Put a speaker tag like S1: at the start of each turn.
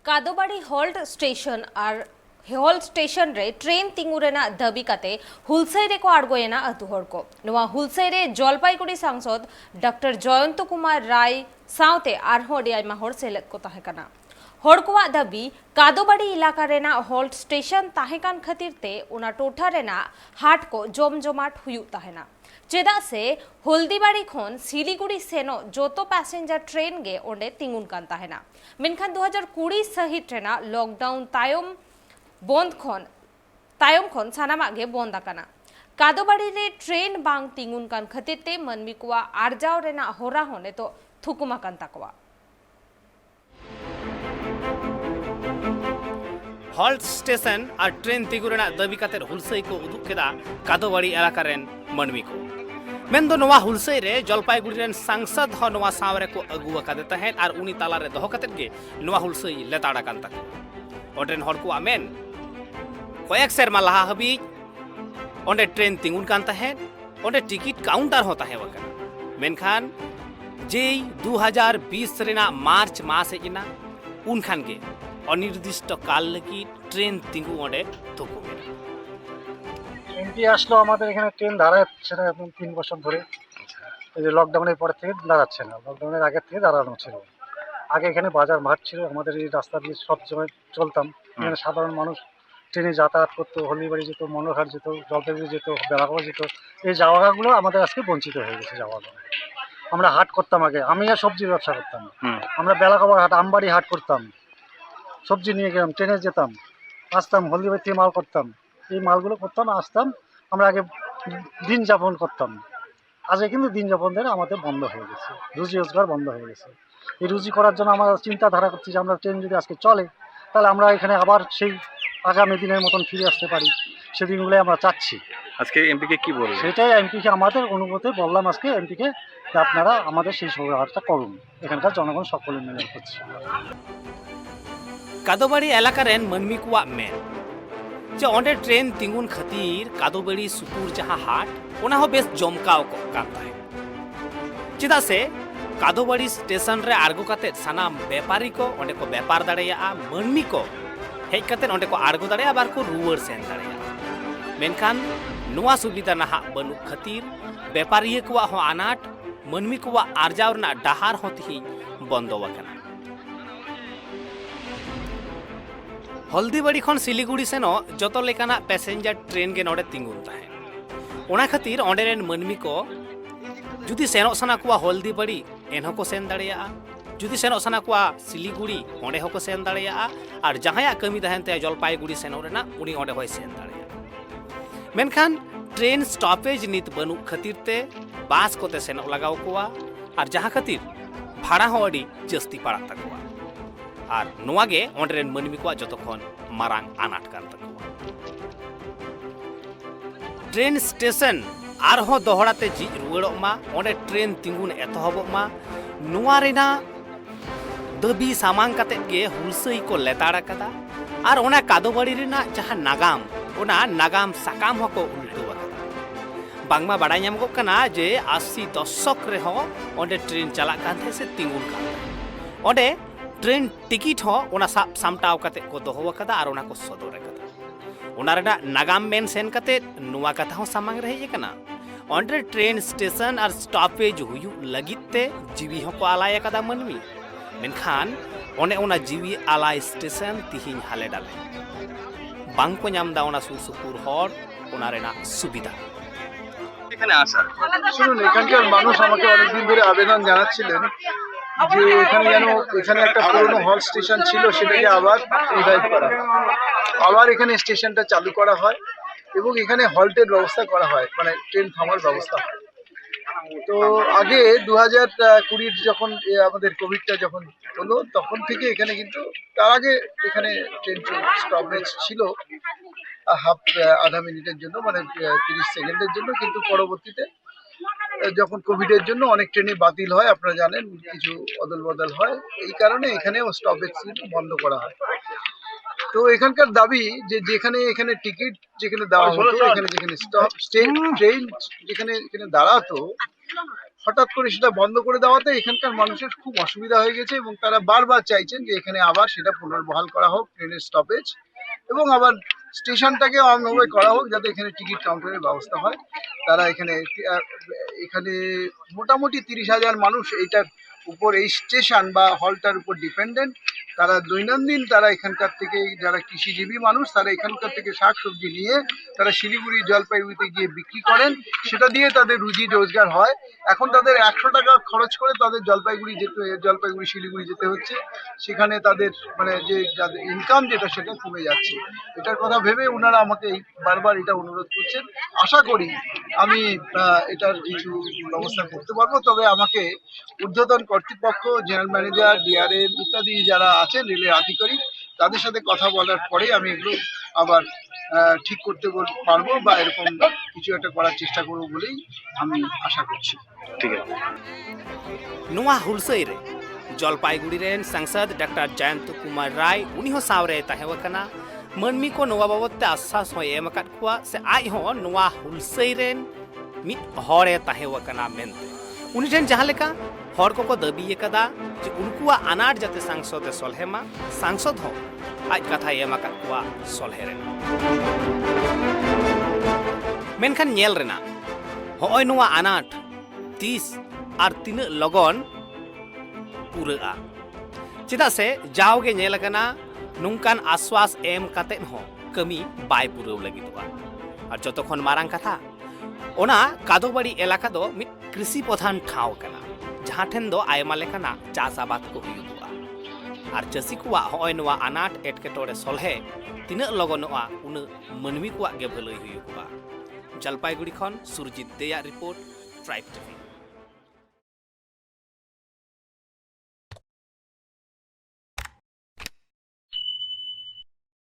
S1: कादोबाड़ी halt station और halt station रे train तिंगुरेना दाबी काते हुलसैरे को आड़गोयेना अतु हड़ को नवा हुलसैरे जलपाईगुड़ी सांसद डॉक्टर जयंत कुमार राय साउते आरहोडी आयमा हड़ सेलेद को ताहेकाना हड़ को दाबी कादोबाड़ी इलाका रेना हॉल्ट स्टेशन ताहेकान खातिर ते उना टोठा रेना हाट को जमजमाट हुयु ताहेना चेदा से हल्दीबाड़ी खन सिलीगुड़ी सेनो जोतो पैसेंजर ट्रेन गे ओंडे तिंगुन कान ताहेना मेनखान 2020 सहित रेना लॉकडाउन तायम खन सानामा गे बंद आकाना कादोबाड़ी रे ट्रेन बांग तिंगुन कान खातिर ते मनमी कुआ आरजाव रेना होरा होने तो थुकुमा कान ताकवा
S2: हॉल्ट स्टेशन और ट्रेन तिगुरेना दाबी कातेर हुलसई को उदुग केदा कादोबाड़ी इलाका रेन मनमी को मेन्दो नोवा हुलसई रे जलपाईगुड़ी रेन सांसद हो नोवा सावरे को अगुआ कादे तहेन और उनी ताला रे दोहो कातेर गे नोवा हुलसई लेताड़ा कान ताको ओटेन हर को आमेन कयेक सेरमा लाहा हबी ओंडे ट्रेन तिंगुन कान तहेन ओंडे टिकिट काउंटर हो ताहे वकना मेनखान जे 2020 रेना मार्च मास हेजना उन खान गे अनिर्दिष्ट काल लगी ट्रेन तिंगु ओंडे थुकु मेना
S3: এমপি আসলো আমাদের এখানে ট্রেন দাঁড়াচ্ছে না এখন 3 বছর ধরে এই যে লকডাউনের পর থেকে দাঁড়াচ্ছে না লকডাউনের আগে থেকে দাঁড়ানো ছিল আগে এখানে বাজার মাঠ ছিল আমাদের এই রাস্তা দিয়ে সব সময় চলতাম এখানে সাধারণ মানুষ ট্রেনে যাতায়াত করতো হলদিবাড়ি যেত মনোহরঘাট যেত জলপাইগুড়ি যেত বেলাগোলা যেত এই জায়গাগুলো আমাদের আজকে বঞ্চিত হয়ে গেছে যাওয়ার আমরা হাট করতাম আগে আমি আর সবজির ব্যবসা করতাম আমরা বেলাগোলা হাট আমবাড়ি হাট করতাম সবজি নিয়ে গেলাম ট্রেনে যেতাম আসতাম হলদিবাড়ি থেকে মাল করতাম এই মালগুলো করতাম আসতাম আমরা আগে দিন যাপন করতাম আজকে কিন্তু দিন যাপন ধরে আমাদের বন্ধ হয়ে গেছে রুজি রোজগার বন্ধ হয়ে গেছে এই রুজি করার জন্য আমরা চিন্তাধারা করছি যে আমরা ট্রেন যদি আজকে চলে তাহলে আমরা এখানে আবার সেই আগামী দিনের মতন ফিরে আসতে পারি সেদিনগুলোই আমরা চাচ্ছি
S4: আজকে এমপিকে কি বলবো
S3: সেটাই এমপিকে আমাদের অনুমতি বললাম আজকে এমপিকে যে আপনারা আমাদের সেই সহায়তা করুন এখানকার জনগণ সকলে মিলে করছে
S2: कादोबाड़ी इलाका रेन मनमी कुआ मेन जे ओंडे ट्रेन तिंगुन खातिर कादोबाड़ी सुपुर जहां हाट ओना हो बेस जमकाव को कांता है चिदा से कादोबाड़ी स्टेशन रे आर्गो काते सानाम व्यापारी को ओंडे को व्यापार दाड़ेया मनमी को हेज काते ओंडे को आर्गो दाड़ेया बार को रुवर सेन दाड़ेया मेनखान नुआ सुविधा नहा बनु खातिर व्यापारी कुआ हो आनाट मनमी कुआ आरजाव ना डहार हो तिही बंदो वकना हल्दीबाड़ी खन सिलीगुड़ी सेनो जतो लेकाना पैसेंजर ट्रेन के नोडे तिंगुन ताहे ओना खातिर ओंडे रेन मनमी को जुदी सेनो सना कुआ हल्दीबाड़ी एनहो को सेन दाड़ेया जुदी सेनो सना कुआ सिलीगुड़ी ओंडे हो को सेन दाड़ेया और जहाया कमी तहनते जलपाईगुड़ी सेनो रेना उनी ओंडे होय सेन दाड़ेया मेनखान ट्रेन स्टॉपेज नित बनु खातिर ते बास कोते सेनो लगाव कुआ और जहां खातिर भाड़ा हो अडी जस्ती पड़ा तकुआ और नोआगे ओंडरेन मनमी को जतोखन मारांग आनाट कान तकुआ ट्रेन स्टेशन आरहो दोहड़ाते जी रुवाड़ोग मा ओंडे ट्रेन तिंगुन एतहबोग मा नोआ रेना दबी सामांग काते गे हुलसई को लेताड़ा कदा और ओना कादोबाड़ी रेना जहां नागाम साकाम हको उल्टो कदा बांगमा बाड़ाय ᱧᱟᱢᱚᱜ कना जे 80 दशक रे हो ओंडे ट्रेन चला कांथे से तिंगुन कान ओंडे ट्रेन टिकिट हो ओना सामटाव काते को दोहो कदा और ओना को सदर कदा ओना रेना नागाम मेन सेन काते नुआ कथा हो सामांग रहे कना ओंडे ट्रेन स्टेशन और स्टॉपेज हुयु लगिते जीवी हो को आलाय कदा मनमी मेनखान ओने ओना जीवी आलाय स्टेशन तिहिन हाले डाले बांग को ᱧᱟᱢ दा ओना सुर सुपुर हर ओना रेना सुविधा
S4: এখানে আসা
S5: শুনুন এখানকার মানুষ আমাকে অনেকদিন ধরে আবেদন জানাচ্ছিলেন যে এখানে একটা পুরনো হল স্টেশন ছিল সেটাকে আবার রিভাইভ করা আবার এখানে স্টেশনটা চালু করা হয় এবং এখানে হল্টের ব্যবস্থা করা হয় মানে ট্রেন থামার ব্যবস্থা হয় তো আগে 2020 যখন আমাদের কোভিডটা যখন হলো তখন থেকে এখানে কিন্তু তার আগে এখানে ট্রেন স্টপেজ ছিল আধা মিনিটের জন্য মানে 30 সেকেন্ডের জন্য কিন্তু পরবর্তীতে যখন কোভিডের জন্য অনেক ট্রেনই বাতিল হয় আপনারা জানেন কিছু অদল বদল হয় এই কারণে এখানেও স্টপেজ বন্ধ করা হয় তো এখানকার দাবি যে এখানে টিকিট যেখানে দেওয়া হতো এখানে যেখানে স্টপ ট্রেন যেখানে দাঁড়াতো হঠাৎ করে সেটা বন্ধ করে দেওয়াতে এখানকার মানুষের খুব অসুবিধা হয়ে গেছে এবং তারা বারবার চাইছেন যে এখানে আবার সেটা পুনর্বহাল করা হোক, ট্রেনের স্টপেজ, এবং আবার স্টেশনটাকে অন্যভাবে করা হোক যাতে এখানে টিকিট কাউন্টারের ব্যবস্থা হয়। তারা এখানে মোটামুটি 30,000 মানুষ এইটার উপর, এই স্টেশন বা হলটার উপর ডিপেন্ডেন্ট। তারা দৈনন্দিন তারা এখানকার থেকে, যারা কৃষিজীবী মানুষ, তারা এখানকার থেকে শাকসবজি নিয়ে তারা শিলিগুড়ি জলপাইগুড়িতে গিয়ে বিক্রি করেন, সেটা দিয়ে তাদের রুজি রোজগার হয়। এখন তাদের 100 টাকা খরচ করে তাদের জলপাইগুড়ি শিলিগুড়ি যেতে হচ্ছে, সেখানে তাদের মানে যে যাদের ইনকাম যেটা সেটা কমে যাচ্ছে। এটার কথা ভেবে ওনারা আমাকে বারবার এটা অনুরোধ করছেন। আশা করি আমি এটার কিছু ব্যবস্থা করতে পারবো, তবে আমাকে ঊর্ধ্বতন কর্তৃপক্ষ, জেনারেল ম্যানেজার, ডিআরএম ইত্যাদি যারা আছেন রেলের আধিকারিক, তাদের সাথে কথা বলার পরে আমি এগুলো আবার ঠিক করতে পারবো বা এরকম কিছু একটা করার চেষ্টা করবো বলেই আমি আশা করছি।
S4: ঠিক আছে।
S2: नुआ हुलसई रे जलपाईगुड़ी रेन सांसद डॉक्टर जयंत कुमार राय उनी हो सावरे ताहेवकना मनमी को नुआ बाबते आश्वास हो एम अकाद कुआ से आई हो नुआ हुलसई रेन मिद हरे ताहेवकना मेनते उनी ठेन जहां लेका हर को दाबी कदा जे उनकुआ अनाट जाते सांसद सलहेमा सांसद हो आज कथा एम अकाद कुआ सलहे रेन मेनखान नेल रेना होय नुआ अनाट 30 और 3 लगन पूरा चेदा से जाओगे नेलकना नुंकान आश्वास एम काते हो कमी बाय पूरा लगिदवा और जतखन मारांग कथा ओना कादोबाड़ी एलाका दो मिद कृषि प्रधान ठाव कना जहां ठेन दो आयमा लेकाना चास आबाद को हुयुआ और चासी कुआ होय नुआ अनाट एटकेटोरे सलहे तिना लगनवा उन मनमी कुआ गे भलई हुयुआ जलपाईगुड़ी खन सुरजित देया रिपोर्ट ट्राइब टीवी।